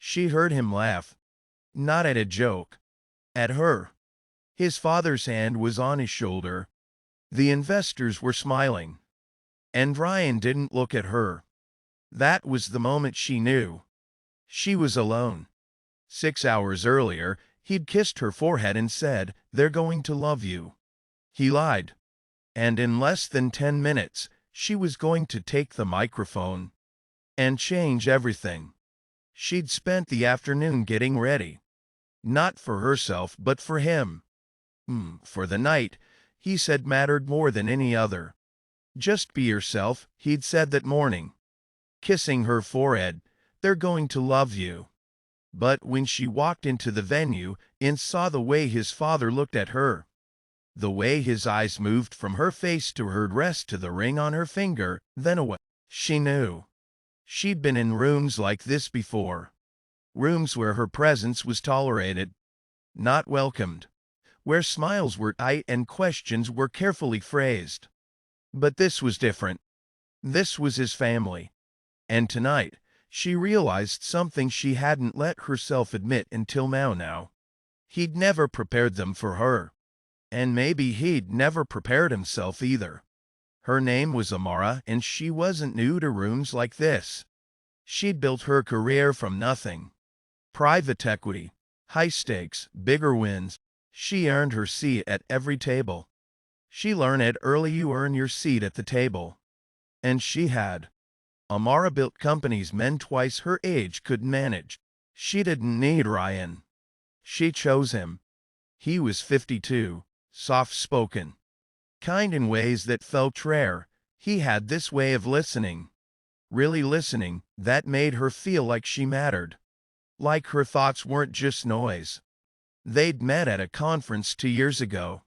She heard him laugh, not at a joke, at her. His father's hand was on his shoulder. The investors were smiling. And Ryan didn't look at her. That was the moment she knew. She was alone. 6 hours earlier, he'd kissed her forehead and said, "They're going to love you." He lied. And in less than 10 minutes, she was going to take the microphone and change everything. She'd spent the afternoon getting ready. Not for herself, but for him. For the night, he said, mattered more than any other. "Just be yourself," he'd said that morning. Kissing her forehead, "They're going to love you." But when she walked into the venue and saw the way his father looked at her, the way his eyes moved from her face to her dress to the ring on her finger, then away, she knew. She'd been in rooms like this before. Rooms where her presence was tolerated, not welcomed. Where smiles were tight and questions were carefully phrased. But this was different. This was his family. And tonight, she realized something she hadn't let herself admit until now. He'd never prepared them for her. And maybe he'd never prepared himself either. Her name was Amara, and she wasn't new to rooms like this. She'd built her career from nothing. Private equity, high stakes, bigger wins. She earned her seat at every table. She learned it early: you earn your seat at the table. And she had. Amara built companies men twice her age could manage. She didn't need Ryan. She chose him. He was 52, soft-spoken, kind in ways that felt rare. He had this way of listening, really listening, that made her feel like she mattered. Like her thoughts weren't just noise. They'd met at a conference 2 years ago.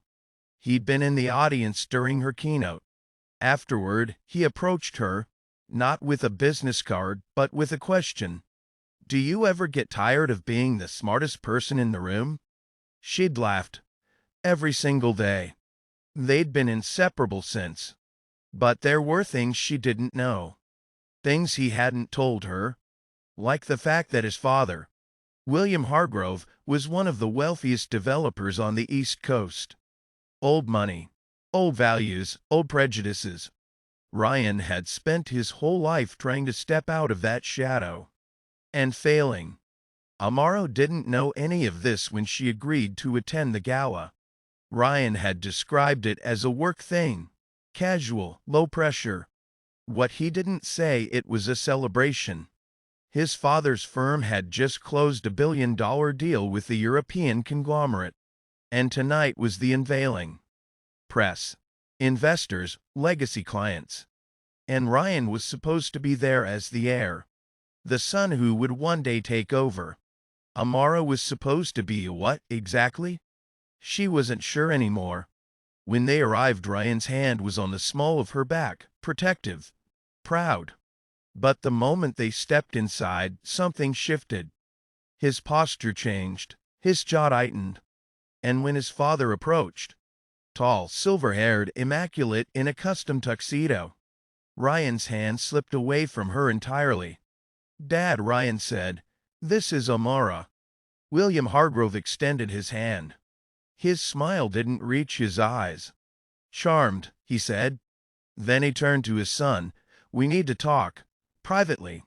He'd been in the audience during her keynote. Afterward, he approached her, not with a business card, but with a question. "Do you ever get tired of being the smartest person in the room?" She'd laughed. "Every single day." They'd been inseparable since. But there were things she didn't know. Things he hadn't told her. Like the fact that his father, William Hargrove, was one of the wealthiest developers on the East Coast. Old money, old values, old prejudices. Ryan had spent his whole life trying to step out of that shadow. And failing. Amara didn't know any of this when she agreed to attend the gala. Ryan had described it as a work thing. Casual, low pressure. What he didn't say, it was a celebration. His father's firm had just closed a billion-dollar deal with the European conglomerate. And tonight was the unveiling. Press, investors, legacy clients. And Ryan was supposed to be there as the heir. The son who would one day take over. Amara was supposed to be what, exactly? She wasn't sure anymore. When they arrived, Ryan's hand was on the small of her back, protective, proud. But the moment they stepped inside, something shifted. His posture changed, his jaw tightened. And when his father approached, tall, silver-haired, immaculate in a custom tuxedo, Ryan's hand slipped away from her entirely. "Dad," Ryan said, "this is Amara." William Hargrove extended his hand. His smile didn't reach his eyes. "Charmed," he said. Then he turned to his son. "We need to talk. Privately."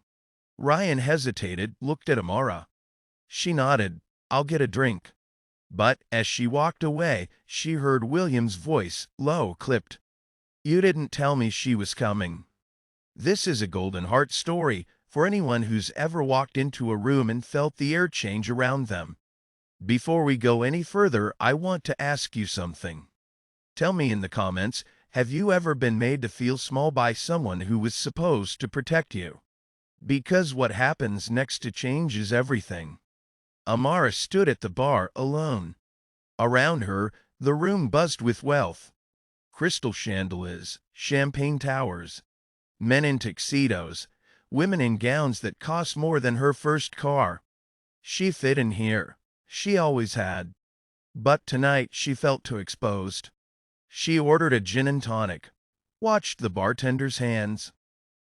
Ryan hesitated, looked at Amara. She nodded. "I'll get a drink." But as she walked away, she heard William's voice, low, clipped. "You didn't tell me she was coming." This is a golden heart story for anyone who's ever walked into a room and felt the air change around them. Before we go any further, I want to ask you something. Tell me in the comments, have you ever been made to feel small by someone who was supposed to protect you? Because what happens next changes everything. Amara stood at the bar, alone. Around her, the room buzzed with wealth. Crystal chandeliers, champagne towers, men in tuxedos, women in gowns that cost more than her first car. She fit in here. She always had. But tonight she felt too exposed. She ordered a gin and tonic, watched the bartender's hands,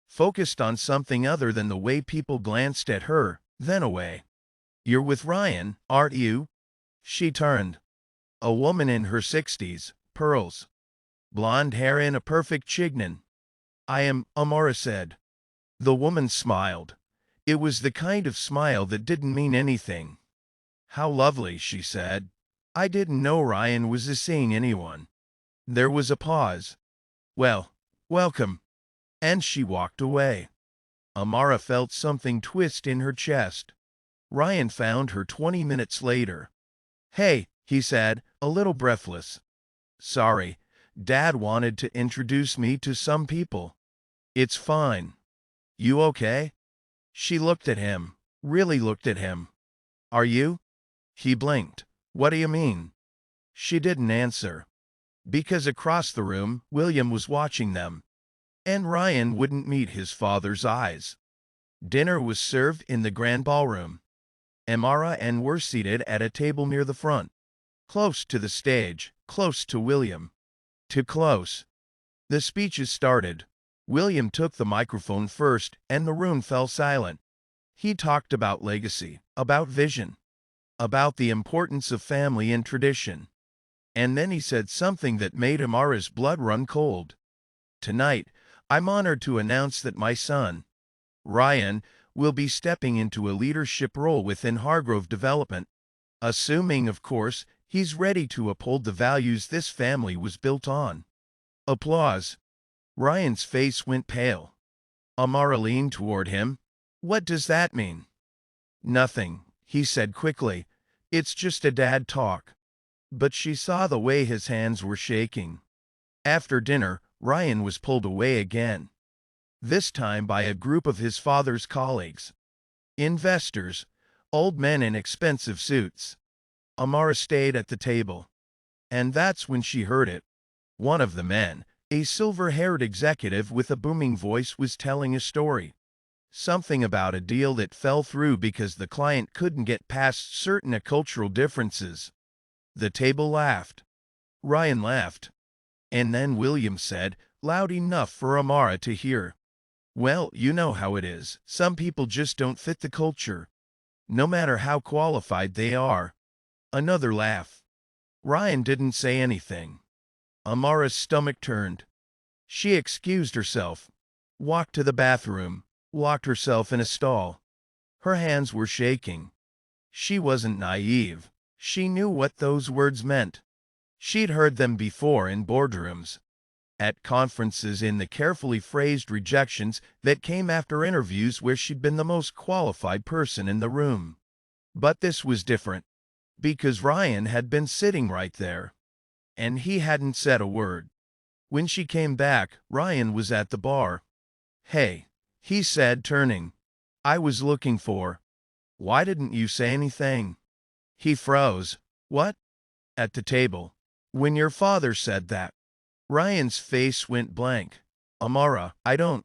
focused on something other than the way people glanced at her, then away. You're with Ryan, aren't you? She turned. A woman in her 60s, pearls, blonde hair and a perfect chignon. I am, Amara said. The woman smiled. It was the kind of smile that didn't mean anything. How lovely, she said. I didn't know Ryan was seeing anyone. There was a pause. Well, welcome. And she walked away. Amara felt something twist in her chest. Ryan found her 20 minutes later. Hey, he said, a little breathless. Sorry, Dad wanted to introduce me to some people. It's fine. You okay? She looked at him, really looked at him. Are you? He blinked. What do you mean? She didn't answer. Because across the room, William was watching them. And Ryan wouldn't meet his father's eyes. Dinner was served in the grand ballroom. Amara and were seated at a table near the front. Close to the stage, close to William. Too close. The speeches started. William took the microphone first, and the room fell silent. He talked about legacy, about vision, about the importance of family and tradition. And then he said something that made Amara's blood run cold. Tonight, I'm honored to announce that my son, Ryan, will be stepping into a leadership role within Hargrove Development, assuming, of course, he's ready to uphold the values this family was built on. Applause. Ryan's face went pale. Amara leaned toward him. What does that mean? Nothing, he said quickly. It's just a dad talk. But she saw the way his hands were shaking. After dinner, Ryan was pulled away again. This time by a group of his father's colleagues. Investors, old men in expensive suits. Amara stayed at the table. And that's when she heard it. One of the men, a silver-haired executive with a booming voice, was telling a story. Something about a deal that fell through because the client couldn't get past certain cultural differences. The table laughed. Ryan laughed. And then William said, loud enough for Amara to hear, well, you know how it is. Some people just don't fit the culture, no matter how qualified they are. Another laugh. Ryan didn't say anything. Amara's stomach turned. She excused herself, walked to the bathroom, locked herself in a stall. Her hands were shaking. She wasn't naive. She knew what those words meant. She'd heard them before in boardrooms, at conferences, in the carefully phrased rejections that came after interviews where she'd been the most qualified person in the room. But this was different, because Ryan had been sitting right there, and he hadn't said a word. When she came back, Ryan was at the bar. Hey, he said, turning. I was looking for. Why didn't you say anything? He froze. What? At the table. When your father said that. Ryan's face went blank. Amara, I don't.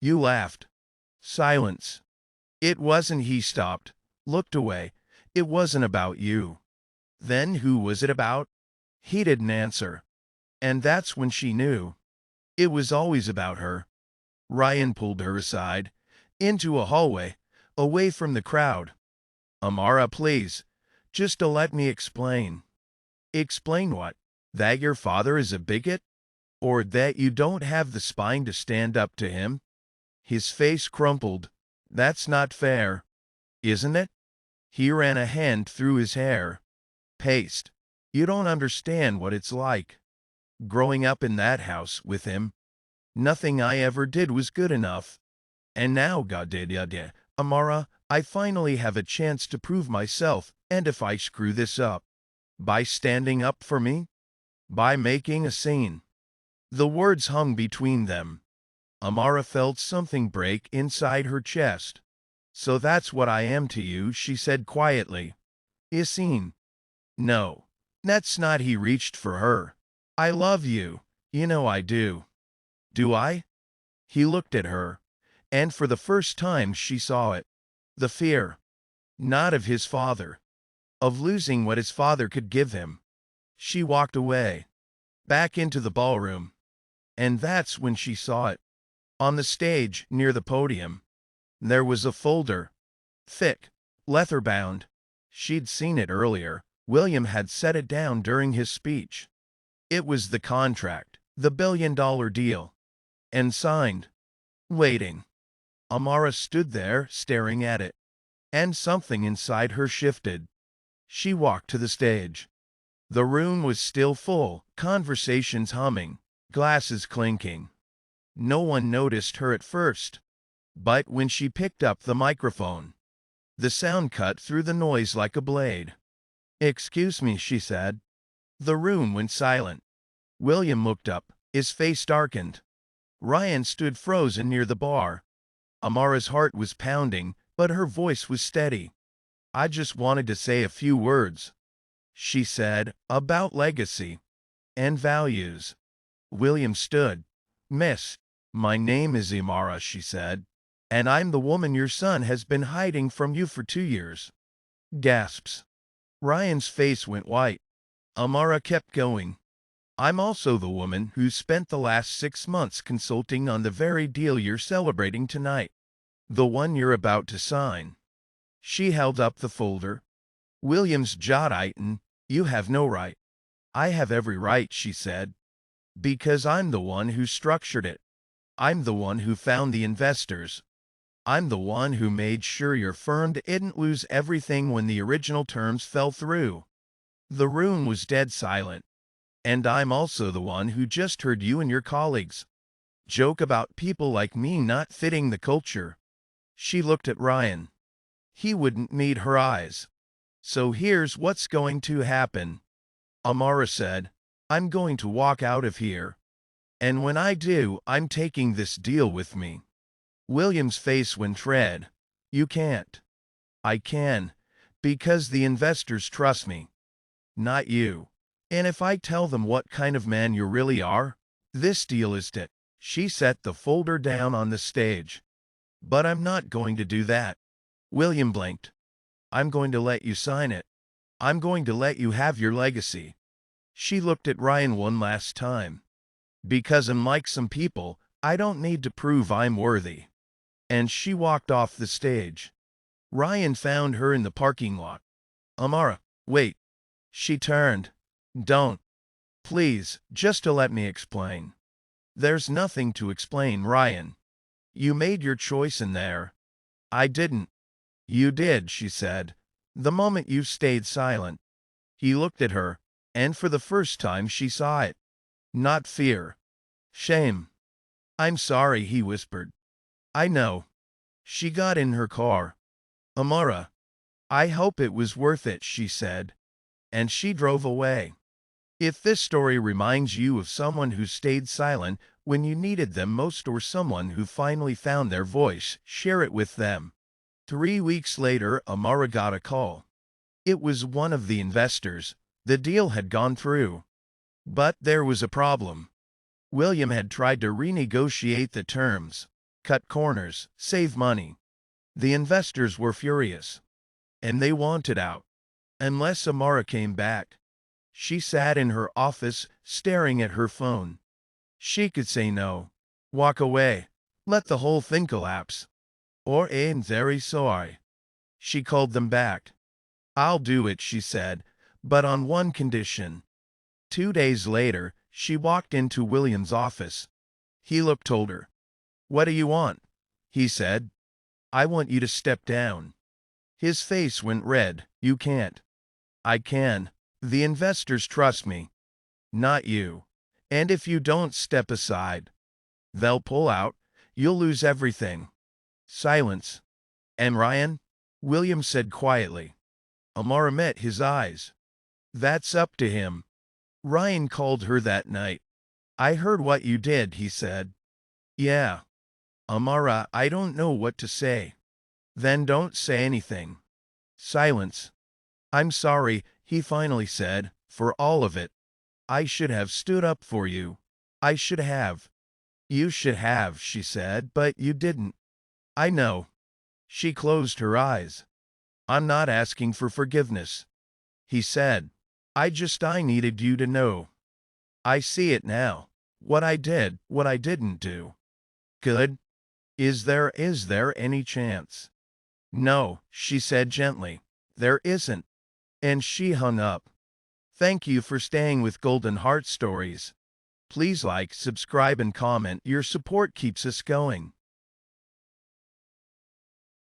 You laughed. Silence. It wasn't. He stopped, looked away. It wasn't about you. Then who was it about? He didn't answer. And that's when she knew. It was always about her. Ryan pulled her aside, into a hallway, away from the crowd. Amara, please, just to let me explain. Explain what? That your father is a bigot? Or that you don't have the spine to stand up to him? His face crumpled. That's not fair, isn't it? He ran a hand through his hair. Paste. You don't understand what it's like. Growing up in that house with him. Nothing I ever did was good enough. And now, goddamn, Amara, I finally have a chance to prove myself, and if I screw this up, by standing up for me, by making a scene. The words hung between them. Amara felt something break inside her chest. So that's what I am to you, she said quietly. A scene. No, that's not. He reached for her. I love you. You know I do. Do I? He looked at her, and for the first time she saw it. The fear. Not of his father. Of losing what his father could give him. She walked away. Back into the ballroom. And that's when she saw it. On the stage, near the podium, there was a folder. Thick. leather-bound. She'd seen it earlier. William had set it down during his speech. It was the contract, the billion-dollar deal. And signed. Waiting. Amara stood there, staring at it. And something inside her shifted. She walked to the stage. The room was still full, conversations humming, glasses clinking. No one noticed her at first. But when she picked up the microphone, the sound cut through the noise like a blade. "Excuse me," she said. The room went silent. William looked up, his face darkened. Ryan stood frozen near the bar. Amara's heart was pounding, but her voice was steady. "I just wanted to say a few words," she said, "about legacy and values." William stood. "Miss, my name is Amara," she said, "and I'm the woman your son has been hiding from you for 2 years." Gasps. Ryan's face went white. Amara kept going. "I'm also the woman who spent the last 6 months consulting on the very deal you're celebrating tonight. The one you're about to sign." She held up the folder. William's jaw tightened. "You have no right." "I have every right," she said. "Because I'm the one who structured it. I'm the one who found the investors. I'm the one who made sure your firm didn't lose everything when the original terms fell through." The room was dead silent. "And I'm also the one who just heard you and your colleagues joke about people like me not fitting the culture." She looked at Ryan. He wouldn't meet her eyes. "So here's what's going to happen," Amara said. "I'm going to walk out of here. And when I do, I'm taking this deal with me." William's face went red. "You can't." "I can, because the investors trust me, not you. And if I tell them what kind of man you really are, this deal is it." She set the folder down on the stage. "But I'm not going to do that." William blinked. "I'm going to let you sign it. I'm going to let you have your legacy." She looked at Ryan one last time. "Because unlike some people, I don't need to prove I'm worthy." And she walked off the stage. Ryan found her in the parking lot. "Amara, wait." She turned. "Don't. Please, just to let me explain." "There's nothing to explain, Ryan. You made your choice in there." "I didn't." "You did," she said, "the moment you stayed silent." He looked at her, and for the first time she saw it. Not fear. Shame. "I'm sorry," he whispered. "I know." She got in her car. "Amara, I hope it was worth it," she said. And she drove away. If this story reminds you of someone who stayed silent when you needed them most, or someone who finally found their voice, share it with them. 3 weeks later, Amara got a call. It was one of the investors. The deal had gone through. But there was a problem. William had tried to renegotiate the terms, cut corners, save money. The investors were furious, and they wanted out. Unless Amara came back. She sat in her office, staring at her phone. She could say no, walk away, let the whole thing collapse. Or "I'm very sorry." She called them back. "I'll do it," she said, "but on one condition." 2 days later, she walked into William's office. He looked told her. "What do you want?" he said. "I want you to step down." His face went red. "You can't." "I can. The investors trust me, not you. And if you don't step aside, they'll pull out. You'll lose everything." Silence. "And Ryan?" William said quietly. Amara met his eyes. "That's up to him." Ryan called her that night. "I heard what you did," he said. "Yeah." "Amara, I don't know what to say." "Then don't say anything." Silence. "I'm sorry," he finally said, "for all of it. I should have stood up for you. I should have." "You should have," she said, "but you didn't." "I know." She closed her eyes. "I'm not asking for forgiveness," he said. I needed you to know. I see it now. What I did, what I didn't do." "Good. Is there any chance No, she said gently. There isn't. And she hung up. Thank you for staying with Golden Heart Stories. Please like, subscribe, and comment. Your support keeps us going.